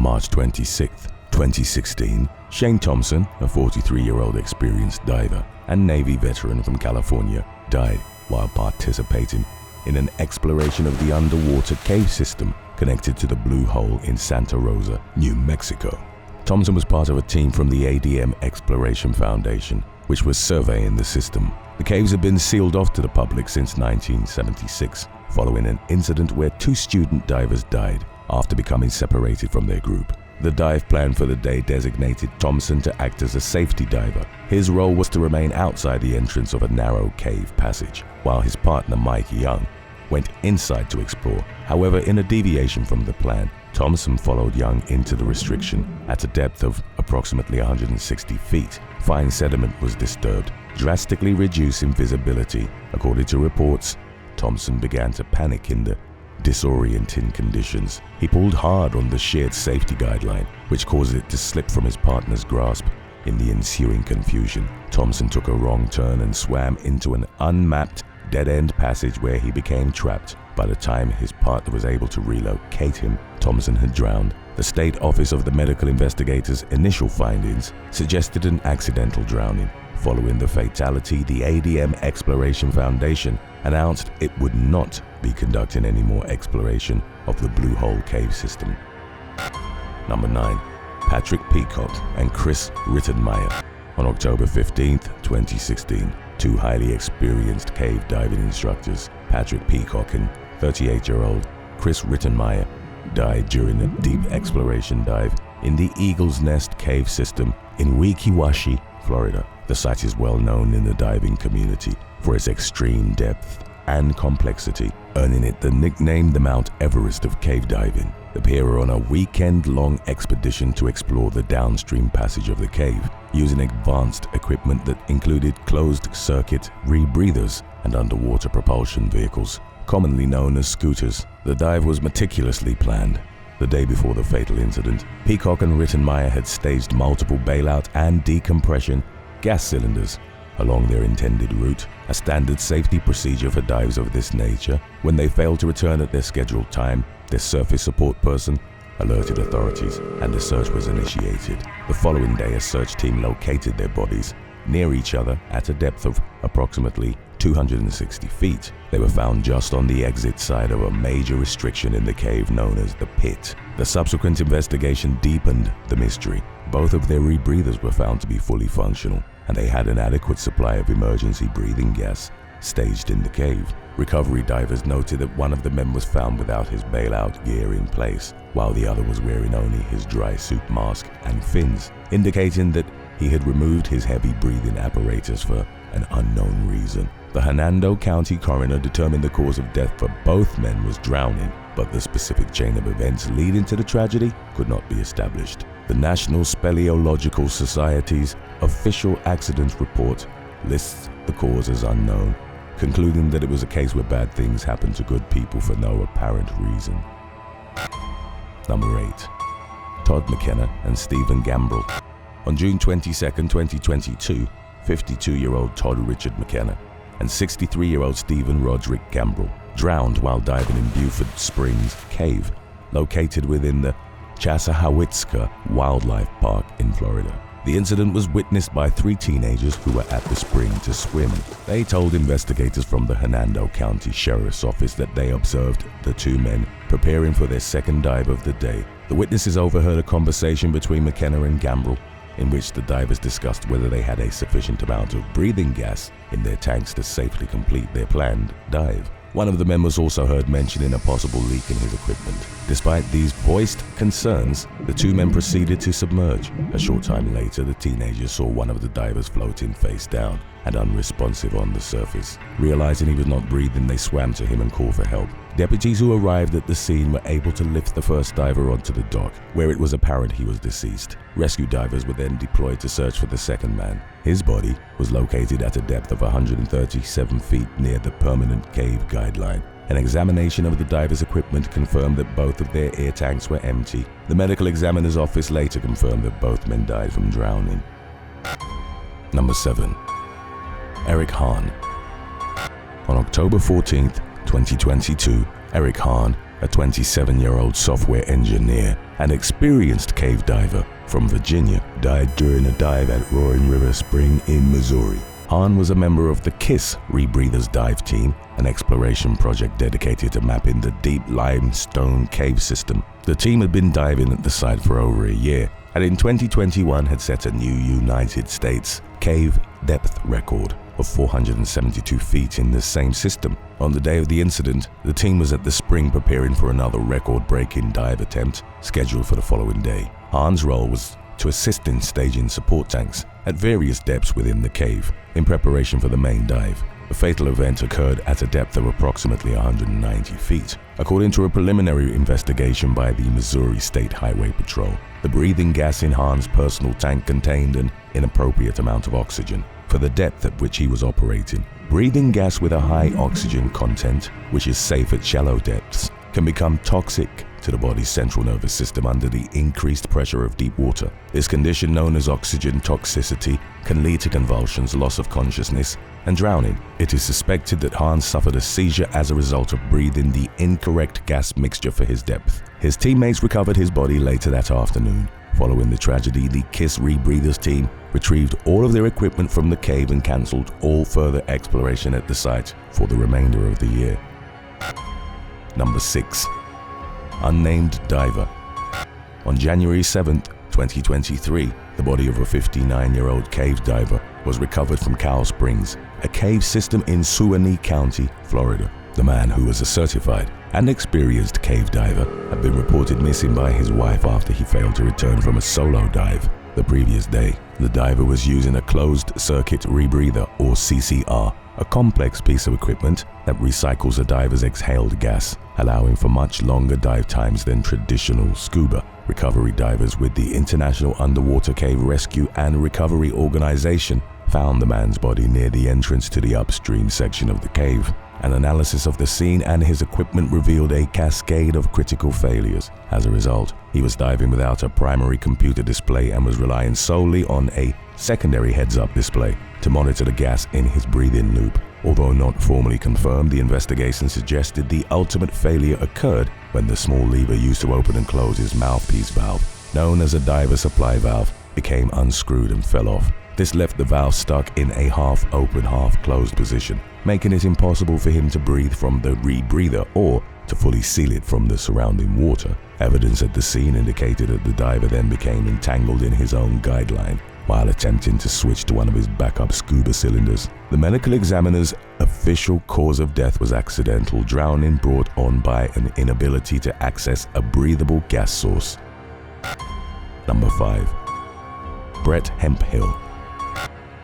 March 26, 2016, Shane Thompson, a 43-year-old experienced diver and Navy veteran from California, died while participating in an exploration of the underwater cave system connected to the Blue Hole in Santa Rosa, New Mexico. Thompson was part of a team from the ADM Exploration Foundation, which was surveying the system. The caves had been sealed off to the public since 1976, following an incident where 2 student divers died after becoming separated from their group. The dive plan for the day designated Thompson to act as a safety diver. His role was to remain outside the entrance of a narrow cave passage, while his partner Mike Young went inside to explore. However, in a deviation from the plan, Thompson followed Young into the restriction at a depth of approximately 160 feet. Fine sediment was disturbed, drastically reducing visibility. According to reports, Thompson began to panic in the disorienting conditions. He pulled hard on the shared safety guideline, which caused it to slip from his partner's grasp. In the ensuing confusion, Thompson took a wrong turn and swam into an unmapped dead-end passage where he became trapped. By the time his partner was able to relocate him, Thompson had drowned. The State Office of the Medical Investigator's initial findings suggested an accidental drowning. Following the fatality, the ADM Exploration Foundation announced it would not be conducting any more exploration of the Blue Hole cave system. Number 9. Patrick Peacock and Chris Rittenmeyer. On October 15, 2016, 2 highly experienced cave diving instructors, Patrick Peacock and 38-year-old Chris Rittenmeyer, died during a deep exploration dive in the Eagle's Nest cave system in Weeki Florida. The site is well known in the diving community for its extreme depth and complexity, earning it the nickname the Mount Everest of cave diving. The pair were on a weekend-long expedition to explore the downstream passage of the cave, using advanced equipment that included closed-circuit rebreathers and underwater propulsion vehicles, commonly known as scooters. The dive was meticulously planned. The day before the fatal incident, Peacock and Rittenmeyer had staged multiple bailout and decompression gas cylinders along their intended route, a standard safety procedure for dives of this nature. When they failed to return at their scheduled time, their surface support person alerted authorities and a search was initiated. The following day, a search team located their bodies near each other at a depth of approximately 260 feet. They were found just on the exit side of a major restriction in the cave known as the Pit. The subsequent investigation deepened the mystery. Both of their rebreathers were found to be fully functional, and they had an adequate supply of emergency breathing gas staged in the cave. Recovery divers noted that one of the men was found without his bailout gear in place, while the other was wearing only his dry suit mask and fins, indicating that he had removed his heavy breathing apparatus for an unknown reason. The Hernando County coroner determined the cause of death for both men was drowning, but the specific chain of events leading to the tragedy could not be established. The National Speleological Society's official accident report lists the cause as unknown, concluding that it was a case where bad things happen to good people for no apparent reason. Number 8. Todd McKenna and Stephen Gambrell. On June 22, 2022, 52-year-old Todd Richard McKenna and 63-year-old Stephen Roderick Gambrell drowned while diving in Buford Springs Cave, located within the Chassahowitzka Wildlife Park in Florida. The incident was witnessed by 3 teenagers who were at the spring to swim. They told investigators from the Hernando County Sheriff's Office that they observed the 2 men preparing for their second dive of the day. The witnesses overheard a conversation between McKenna and Gambrell, in which the divers discussed whether they had a sufficient amount of breathing gas in their tanks to safely complete their planned dive. One of the men was also heard mentioning a possible leak in his equipment. Despite these voiced concerns, the 2 men proceeded to submerge. A short time later, the teenagers saw one of the divers floating face down and unresponsive on the surface. Realizing he was not breathing, they swam to him and called for help. Deputies who arrived at the scene were able to lift the first diver onto the dock, where it was apparent he was deceased. Rescue divers were then deployed to search for the second man. His body was located at a depth of 137 feet near the permanent cave guideline. An examination of the divers' equipment confirmed that both of their air tanks were empty. The medical examiner's office later confirmed that both men died from drowning. Number 7. Eric Hahn. On October 14, 2022, Eric Hahn a 27-year-old software engineer and experienced cave diver from Virginia, died during a dive at Roaring River Spring in Missouri. Hahn was a member of the KISS Rebreathers dive team, an exploration project dedicated to mapping the deep limestone cave system. The team had been diving at the site for over a year, and in 2021 had set a new United States cave depth record of 472 feet in the same system. On the day of the incident, the team was at the spring preparing for another record-breaking dive attempt scheduled for the following day. Hahn's role was to assist in staging support tanks at various depths within the cave in preparation for the main dive. The fatal event occurred at a depth of approximately 190 feet. According to a preliminary investigation by the Missouri State Highway Patrol, the breathing gas in Hahn's personal tank contained an inappropriate amount of oxygen for the depth at which he was operating. Breathing gas with a high oxygen content, which is safe at shallow depths, can become toxic to the body's central nervous system under the increased pressure of deep water. This condition, known as oxygen toxicity, can lead to convulsions, loss of consciousness, and drowning. It is suspected that Hahn suffered a seizure as a result of breathing the incorrect gas mixture for his depth. His teammates recovered his body later that afternoon. Following the tragedy, the KISS Rebreathers team retrieved all of their equipment from the cave and cancelled all further exploration at the site for the remainder of the year. Number 6. Unnamed Diver. On January 7, 2023, the body of a 59-year-old cave diver was recovered from Cow Springs, a cave system in Suwannee County, Florida. The man, who was a certified and experienced cave diver, had been reported missing by his wife after he failed to return from a solo dive the previous day. The diver was using a closed-circuit rebreather, or CCR, a complex piece of equipment that recycles a diver's exhaled gas, allowing for much longer dive times than traditional scuba. Recovery divers with the International Underwater Cave Rescue and Recovery Organization found the man's body near the entrance to the upstream section of the cave. An analysis of the scene and his equipment revealed a cascade of critical failures. As a result, he was diving without a primary computer display and was relying solely on a secondary heads-up display to monitor the gas in his breathing loop. Although not formally confirmed, the investigation suggested the ultimate failure occurred when the small lever used to open and close his mouthpiece valve, known as a diver supply valve, became unscrewed and fell off. This left the valve stuck in a half-open, half-closed position, making it impossible for him to breathe from the rebreather or to fully seal it from the surrounding water. Evidence at the scene indicated that the diver then became entangled in his own guideline while attempting to switch to one of his backup scuba cylinders. The medical examiner's official cause of death was accidental drowning brought on by an inability to access a breathable gas source. Number 5. Brett Hemphill.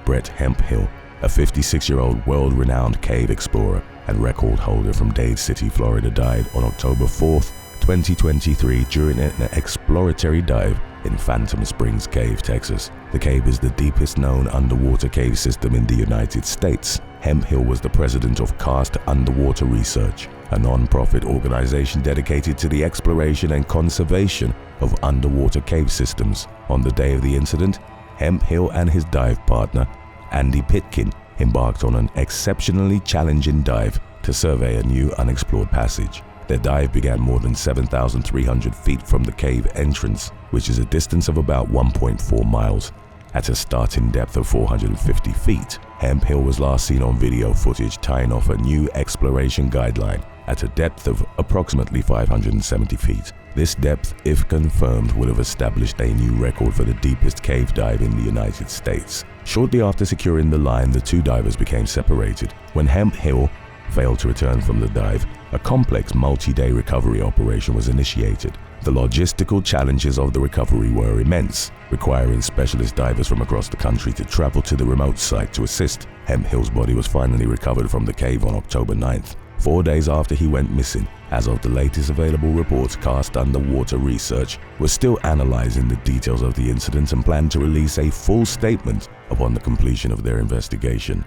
Brett Hemphill, a 56-year-old world-renowned cave explorer and record holder from Dade City, Florida, died on October 4, 2023 during an exploratory dive in Phantom Springs Cave, Texas. The cave is the deepest known underwater cave system in the United States. Hemphill was the president of Cast Underwater Research, a non-profit organization dedicated to the exploration and conservation of underwater cave systems. On the day of the incident, Hemphill and his dive partner, Andy Pitkin, embarked on an exceptionally challenging dive to survey a new unexplored passage. Their dive began more than 7,300 feet from the cave entrance, which is a distance of about 1.4 miles. At a starting depth of 450 feet, Hemphill was last seen on video footage tying off a new exploration guideline at a depth of approximately 570 feet. This depth, if confirmed, would have established a new record for the deepest cave dive in the United States. Shortly after securing the line, the two divers became separated. When Hemphill failed to return from the dive, a complex multi-day recovery operation was initiated. The logistical challenges of the recovery were immense, requiring specialist divers from across the country to travel to the remote site to assist. Hemphill's body was finally recovered from the cave on October 9th, 4 days after he went missing. As of the latest available reports, Cast Underwater Research was still analyzing the details of the incident and planned to release a full statement upon the completion of their investigation.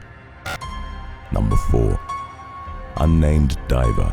Number 4. Unnamed Diver.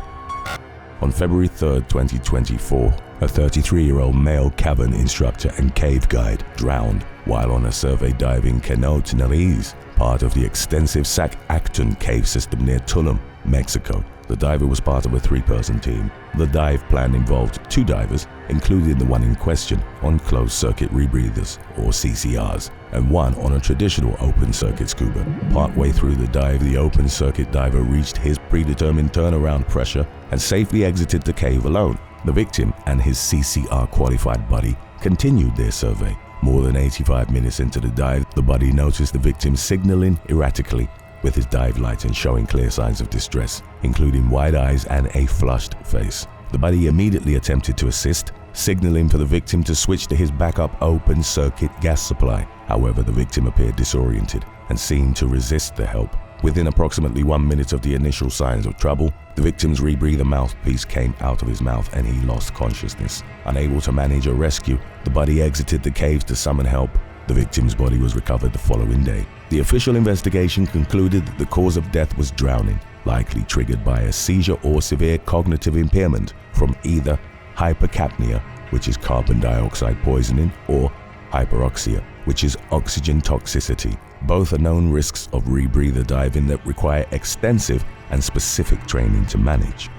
On February 3, 2024, a 33-year-old male cavern instructor and cave guide drowned while on a survey dive in Cenote Nariz, part of the extensive Sac Acton cave system near Tulum, Mexico. The diver was part of a 3-person team. The dive plan involved 2 divers, including the one in question, on closed-circuit rebreathers, or CCRs, and one on a traditional open-circuit scuba. Partway through the dive, the open-circuit diver reached his predetermined turnaround pressure and safely exited the cave alone. The victim and his CCR-qualified buddy continued their survey. More than 85 minutes into the dive, the buddy noticed the victim signaling erratically with his dive light and showing clear signs of distress, including wide eyes and a flushed face. The buddy immediately attempted to assist, signaling for the victim to switch to his backup open-circuit gas supply. However, the victim appeared disoriented and seemed to resist the help. Within approximately 1 minute of the initial signs of trouble, the victim's rebreather mouthpiece came out of his mouth and he lost consciousness. Unable to manage a rescue, the buddy exited the cave to summon help. The victim's body was recovered the following day. The official investigation concluded that the cause of death was drowning, likely triggered by a seizure or severe cognitive impairment from either hypercapnia, which is carbon dioxide poisoning, or hyperoxia, which is oxygen toxicity. Both are known risks of rebreather diving that require extensive and specific training to manage.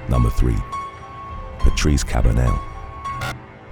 Number 3. Patrice Cabanel.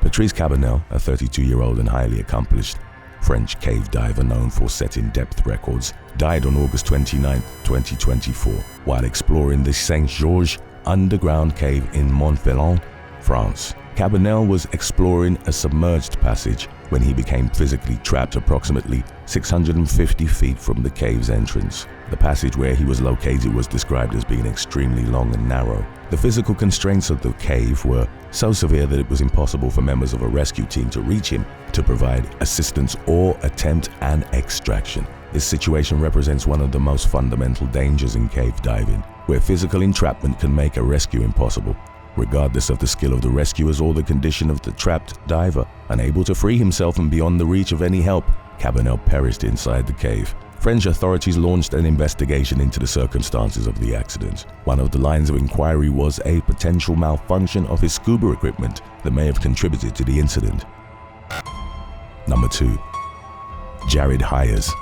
Patrice Cabanel, a 32-year-old and highly accomplished French cave diver known for setting depth records, died on August 29, 2024, while exploring the Saint-Georges underground cave in Montpellier, France. Cabanel was exploring a submerged passage when he became physically trapped approximately 650 feet from the cave's entrance. The passage where he was located was described as being extremely long and narrow. The physical constraints of the cave were so severe that it was impossible for members of a rescue team to reach him to provide assistance or attempt an extraction. This situation represents one of the most fundamental dangers in cave diving, where physical entrapment can make a rescue impossible. Regardless of the skill of the rescuers or the condition of the trapped diver, unable to free himself and beyond the reach of any help, Cabanel perished inside the cave. French authorities launched an investigation into the circumstances of the accident. One of the lines of inquiry was a potential malfunction of his scuba equipment that may have contributed to the incident. Number 2. Jared Hyers.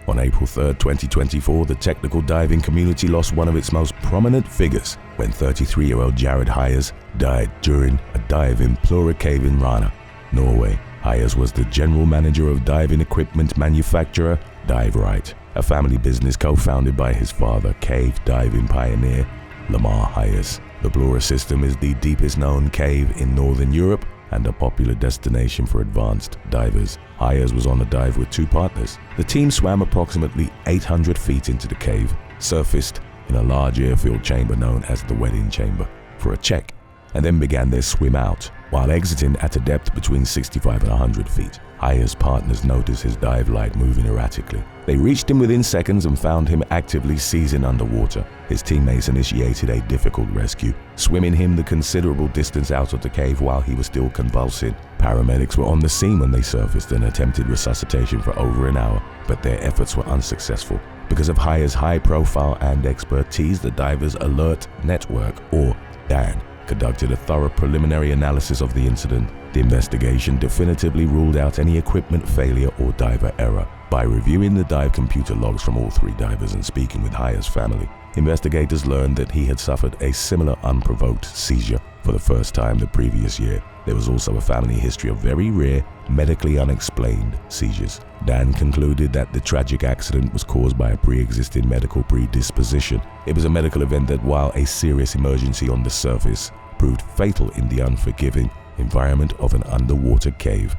On April 3, 2024, the technical diving community lost one of its most prominent figures when 33-year-old Jared Hyers died during a dive in Plura Cave in Rana, Norway. Hyers was the general manager of diving equipment manufacturer Dive Right, a family business co-founded by his father, cave diving pioneer Lamar Hyers. The Plura system is the deepest known cave in Northern Europe and a popular destination for advanced divers. Hyers was on a dive with 2 partners. The team swam approximately 800 feet into the cave, surfaced in a large air-filled chamber known as the wedding chamber for a check, and then began their swim out. While exiting at a depth between 65 and 100 feet, Hyers' partners noticed his dive light moving erratically. They reached him within seconds and found him actively seizing underwater. His teammates initiated a difficult rescue, swimming him the considerable distance out of the cave while he was still convulsing. Paramedics were on the scene when they surfaced and attempted resuscitation for over an hour, but their efforts were unsuccessful. Because of Hyers' high profile and expertise, the Divers Alert Network, or DAN, conducted a thorough preliminary analysis of the incident. The investigation definitively ruled out any equipment failure or diver error. By reviewing the dive computer logs from all 3 divers and speaking with Hyers' family, investigators learned that he had suffered a similar unprovoked seizure for the first time the previous year. There was also a family history of very rare, medically unexplained seizures. Dan concluded that the tragic accident was caused by a pre-existing medical predisposition. It was a medical event that, while a serious emergency on the surface, proved fatal in the unforgiving environment of an underwater cave.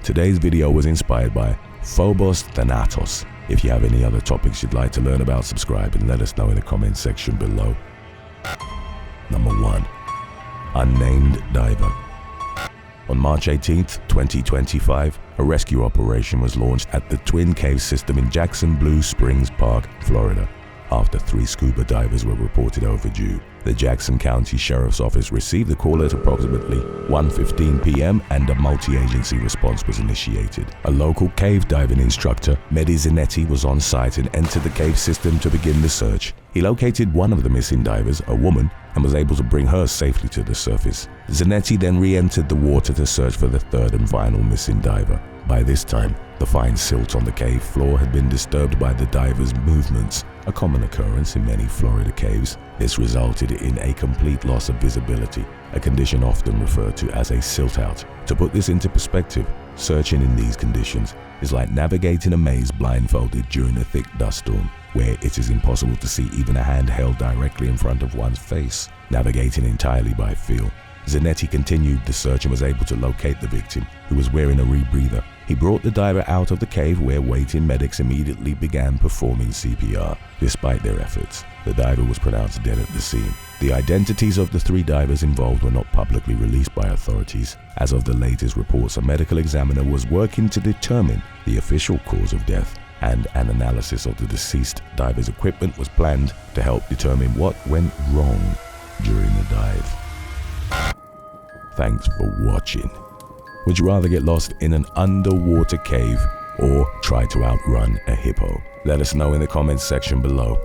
Today's video was inspired by Phobos Thanatos. If you have any other topics you'd like to learn about, subscribe and let us know in the comment section below. Number 1. Unnamed Diver. On March 18, 2025, a rescue operation was launched at the Twin Cave System in Jackson Blue Springs Park, Florida, after 3 scuba divers were reported overdue. The Jackson County Sheriff's Office received the call at approximately 1:15 p.m. and a multi-agency response was initiated. A local cave diving instructor, Mehdi Zanetti, was on site and entered the cave system to begin the search. He located one of the missing divers, a woman, and was able to bring her safely to the surface. Zanetti then re-entered the water to search for the 3rd and final missing diver. By this time, the fine silt on the cave floor had been disturbed by the diver's movements, a common occurrence in many Florida caves. This resulted in a complete loss of visibility, a condition often referred to as a silt-out. To put this into perspective, searching in these conditions is like navigating a maze blindfolded during a thick dust storm, where it is impossible to see even a hand held directly in front of one's face. Navigating entirely by feel, Zanetti continued the search and was able to locate the victim, who was wearing a rebreather. He brought the diver out of the cave, where waiting medics immediately began performing CPR. Despite their efforts, the diver was pronounced dead at the scene. The identities of the 3 divers involved were not publicly released by authorities. As of the latest reports, a medical examiner was working to determine the official cause of death, and an analysis of the deceased diver's equipment was planned to help determine what went wrong during the dive. Thanks for watching. Would you rather get lost in an underwater cave or try to outrun a hippo? Let us know in the comments section below.